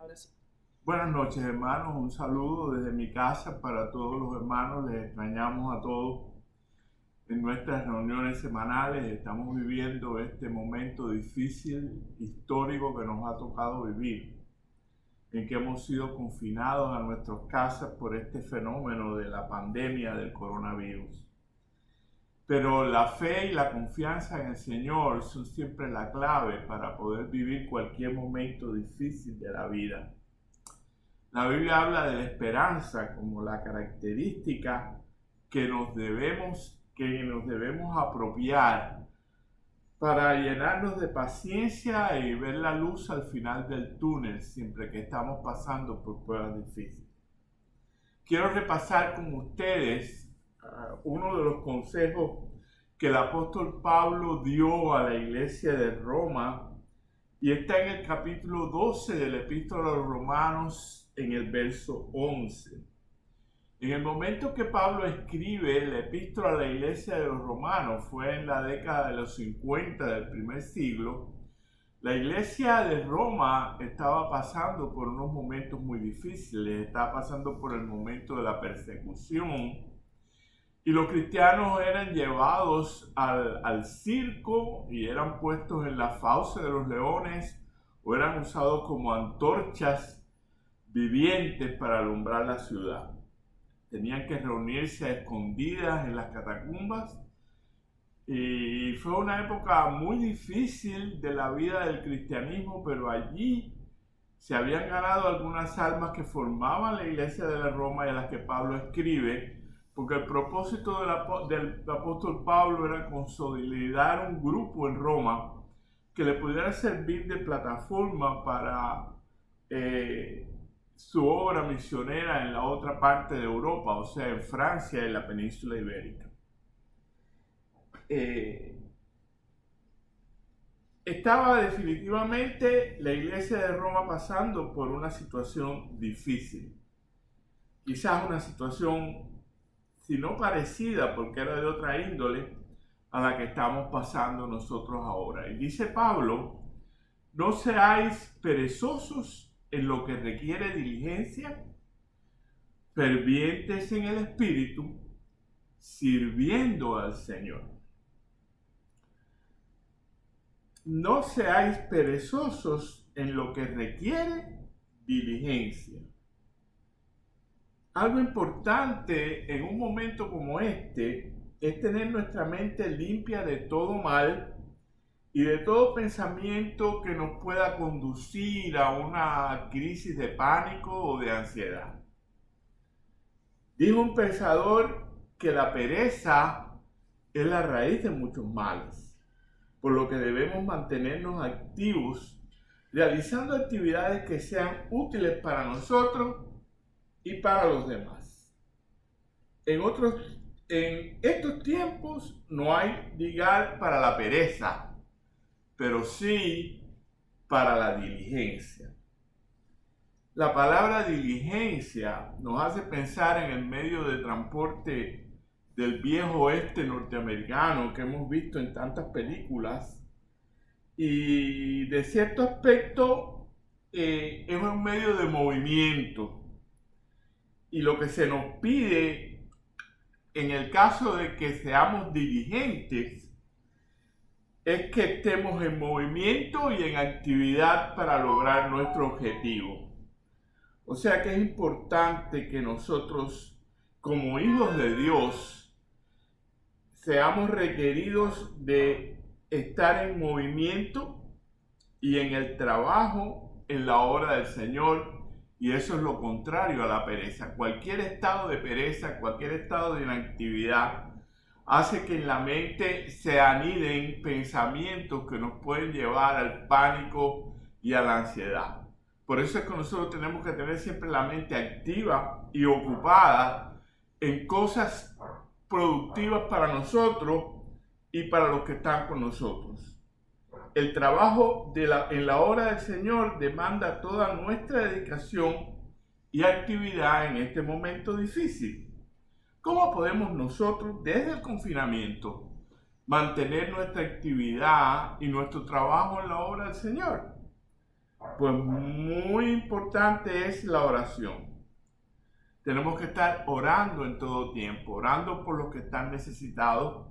Ahora sí. Buenas noches, hermanos. Un saludo desde mi casa para todos los hermanos. Les extrañamos a todos en nuestras reuniones semanales. Estamos viviendo este momento difícil, histórico que nos ha tocado vivir, en que hemos sido confinados a nuestras casas por este fenómeno de la pandemia del coronavirus. Pero la fe y la confianza en el Señor son siempre la clave para poder vivir cualquier momento difícil de la vida. La Biblia habla de la esperanza como la característica que nos debemos apropiar para llenarnos de paciencia y ver la luz al final del túnel siempre que estamos pasando por pruebas difíciles. Quiero repasar con ustedes uno de los consejos que el apóstol Pablo dio a la iglesia de Roma, y está en el capítulo 12 de la Epístola a los Romanos, en el verso 11. En el momento que Pablo escribe la Epístola a la iglesia de los Romanos, fue en la década de los 50 del primer siglo. La iglesia de Roma estaba pasando por unos momentos muy difíciles, estaba pasando por el momento de la persecución, y los cristianos eran llevados al circo y eran puestos en la fauce de los leones, o eran usados como antorchas vivientes para alumbrar la ciudad. Tenían que reunirse a escondidas en las catacumbas, y fue una época muy difícil de la vida del cristianismo, pero allí se habían ganado algunas almas que formaban la iglesia de la Roma y a las que Pablo escribe, porque el propósito del apóstol Pablo era consolidar un grupo en Roma que le pudiera servir de plataforma para su obra misionera en la otra parte de Europa, o sea, en Francia y la península ibérica. Estaba definitivamente la iglesia de Roma pasando por una situación difícil, quizás una situación, si no parecida, porque era de otra índole, a la que estamos pasando nosotros ahora. Y dice Pablo: no seáis perezosos en lo que requiere diligencia, fervientes en el espíritu, sirviendo al Señor. No seáis perezosos en lo que requiere diligencia. Algo importante en un momento como este es tener nuestra mente limpia de todo mal y de todo pensamiento que nos pueda conducir a una crisis de pánico o de ansiedad. Dijo un pensador que la pereza es la raíz de muchos males, por lo que debemos mantenernos activos, realizando actividades que sean útiles para nosotros y para los demás. En estos tiempos no hay lugar para la pereza, pero sí para la diligencia. La palabra diligencia nos hace pensar en el medio de transporte del viejo oeste norteamericano que hemos visto en tantas películas, y de cierto aspecto es un medio de movimiento, y lo que se nos pide en el caso de que seamos diligentes es que estemos en movimiento y en actividad para lograr nuestro objetivo. O sea que es importante que nosotros, como hijos de Dios, seamos requeridos de estar en movimiento y en el trabajo en la obra del Señor, y eso es lo contrario a la pereza. Cualquier estado de pereza, cualquier estado de inactividad hace que en la mente se aniden pensamientos que nos pueden llevar al pánico y a la ansiedad. Por eso es que nosotros tenemos que tener siempre la mente activa y ocupada en cosas productivas para nosotros y para los que están con nosotros. El trabajo en la obra del Señor demanda toda nuestra dedicación y actividad en este momento difícil. ¿Cómo podemos nosotros, desde el confinamiento, mantener nuestra actividad y nuestro trabajo en la obra del Señor? Pues muy importante es la oración. Tenemos que estar orando en todo tiempo, orando por los que están necesitados,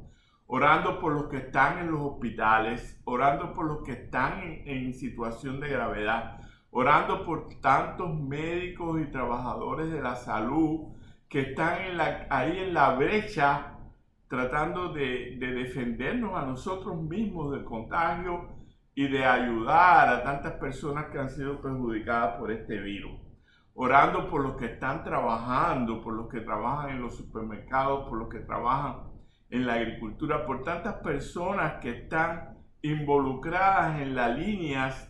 orando por los que están en los hospitales, orando por los que están en situación de gravedad, orando por tantos médicos y trabajadores de la salud que están ahí en la brecha tratando de defendernos a nosotros mismos del contagio y de ayudar a tantas personas que han sido perjudicadas por este virus. Orando por los que están trabajando, por los que trabajan en los supermercados, por los que trabajan en la agricultura, por tantas personas que están involucradas en las líneas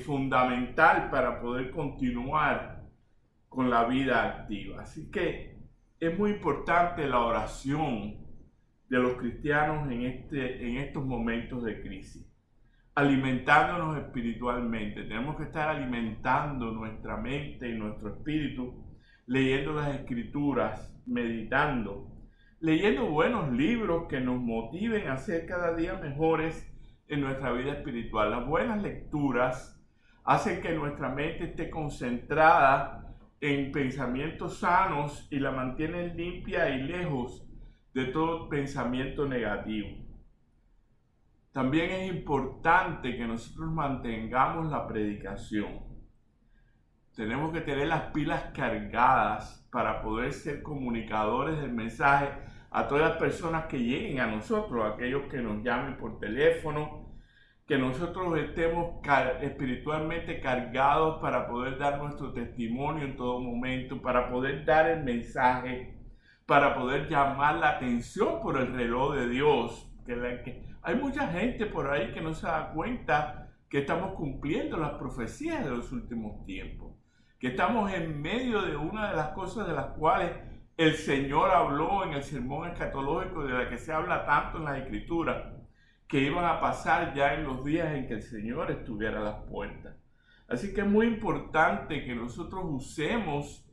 fundamental para poder continuar con la vida activa. Así que es muy importante la oración de los cristianos en estos momentos de crisis. Alimentándonos espiritualmente. Tenemos que estar alimentando nuestra mente y nuestro espíritu, leyendo las escrituras, meditando, leyendo buenos libros que nos motiven a ser cada día mejores en nuestra vida espiritual. Las buenas lecturas hacen que nuestra mente esté concentrada en pensamientos sanos y la mantienen limpia y lejos de todo pensamiento negativo. También es importante que nosotros mantengamos la predicación. Tenemos que tener las pilas cargadas para poder ser comunicadores del mensaje a todas las personas que lleguen a nosotros, aquellos que nos llamen por teléfono, que nosotros estemos espiritualmente cargados para poder dar nuestro testimonio en todo momento, para poder dar el mensaje, para poder llamar la atención por el reloj de Dios. Hay mucha gente por ahí que no se da cuenta que estamos cumpliendo las profecías de los últimos tiempos, que estamos en medio de una de las cosas de las cuales el Señor habló en el sermón escatológico, de la que se habla tanto en las Escrituras, que iban a pasar ya en los días en que el Señor estuviera a las puertas. Así que es muy importante que nosotros usemos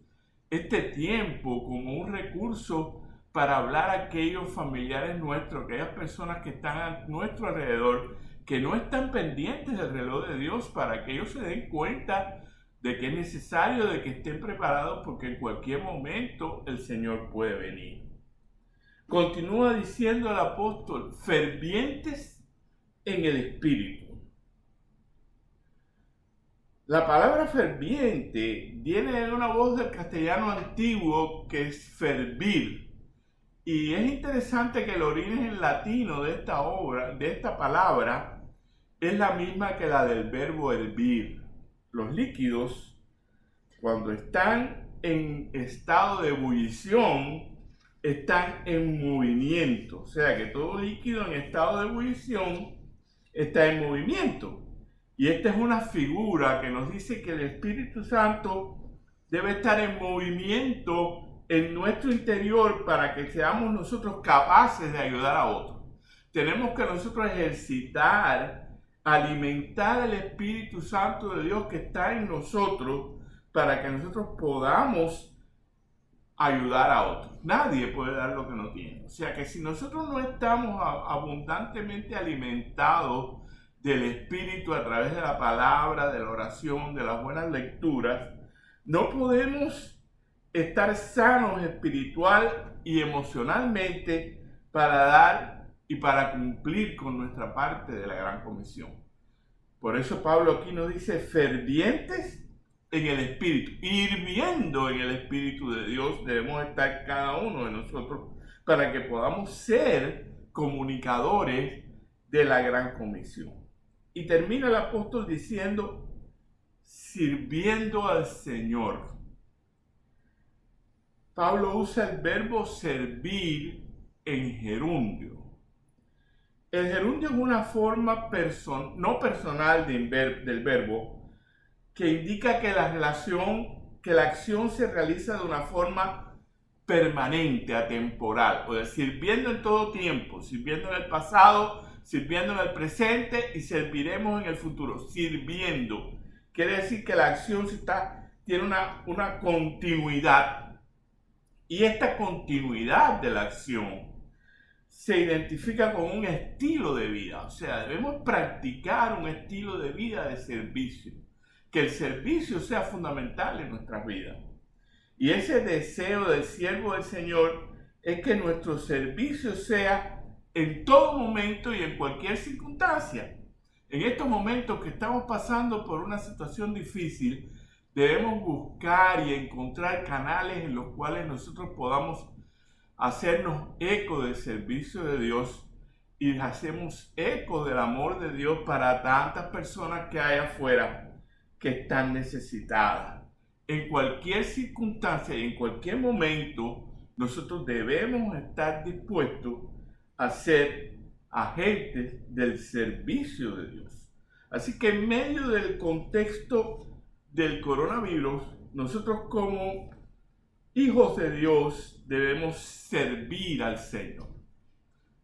este tiempo como un recurso para hablar a aquellos familiares nuestros, aquellas personas que están a nuestro alrededor, que no están pendientes del reloj de Dios, para que ellos se den cuenta de que es necesario de que estén preparados, porque en cualquier momento el Señor puede venir. Continúa diciendo el apóstol, fervientes en el Espíritu. La palabra ferviente viene de una voz del castellano antiguo que es fervir. Y es interesante que el origen en latino de esta palabra, es la misma que la del verbo hervir. Los líquidos, cuando están en estado de ebullición, están en movimiento. O sea que todo líquido en estado de ebullición está en movimiento. Y esta es una figura que nos dice que el Espíritu Santo debe estar en movimiento en nuestro interior para que seamos nosotros capaces de ayudar a otros. Tenemos que nosotros ejercitar, alimentar el Espíritu Santo de Dios que está en nosotros para que nosotros podamos ayudar a otros. Nadie puede dar lo que no tiene. O sea que si nosotros no estamos abundantemente alimentados del Espíritu a través de la palabra, de la oración, de las buenas lecturas, no podemos estar sanos espiritual y emocionalmente para dar y para cumplir con nuestra parte de la gran comisión. Por eso Pablo aquí nos dice fervientes en el Espíritu, hirviendo en el Espíritu de Dios debemos estar cada uno de nosotros para que podamos ser comunicadores de la gran comisión. Y termina el apóstol diciendo, sirviendo al Señor. Pablo usa el verbo servir en gerundio. El gerundio es una forma no personal del verbo que indica que la acción se realiza de una forma permanente, atemporal, o sea, sirviendo en todo tiempo, sirviendo en el pasado, sirviendo en el presente y serviremos en el futuro. Sirviendo quiere decir que la acción tiene una continuidad. Y esta continuidad de la acción se identifica con un estilo de vida. O sea, debemos practicar un estilo de vida de servicio. Que el servicio sea fundamental en nuestras vidas. Y ese deseo del siervo del Señor es que nuestro servicio sea en todo momento y en cualquier circunstancia. En estos momentos que estamos pasando por una situación difícil, debemos buscar y encontrar canales en los cuales nosotros podamos hacernos eco del servicio de Dios y hacemos eco del amor de Dios para tantas personas que hay afuera que están necesitadas. En cualquier circunstancia y en cualquier momento, nosotros debemos estar dispuestos a ser agentes del servicio de Dios. Así que en medio del contexto del coronavirus, nosotros como hijos de Dios debemos servir al Señor.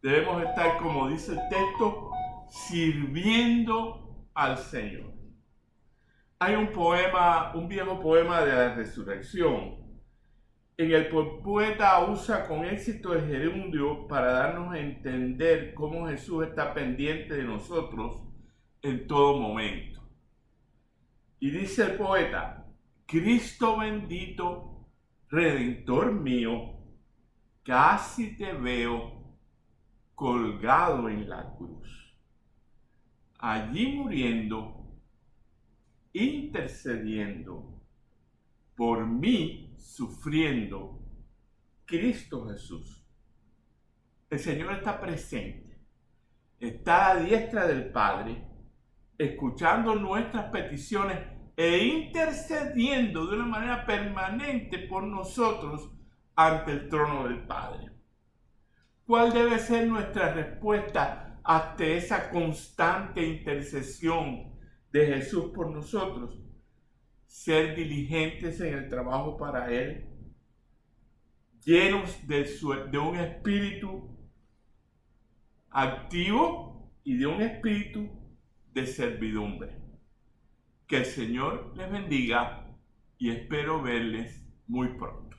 Debemos estar, como dice el texto, sirviendo al Señor. Hay un poema, un viejo poema de la resurrección, en el poeta usa con éxito el gerundio para darnos a entender cómo Jesús está pendiente de nosotros en todo momento. Y dice el poeta: Cristo bendito, Redentor mío, casi te veo colgado en la cruz, allí muriendo, intercediendo, por mí sufriendo, Cristo Jesús. El Señor está presente, está a la diestra del Padre, escuchando nuestras peticiones e intercediendo de una manera permanente por nosotros ante el trono del Padre. ¿Cuál debe ser nuestra respuesta ante esa constante intercesión de Jesús por nosotros? Ser diligentes en el trabajo para Él, llenos de un espíritu activo y de un espíritu de servidumbre. Que el Señor les bendiga y espero verles muy pronto.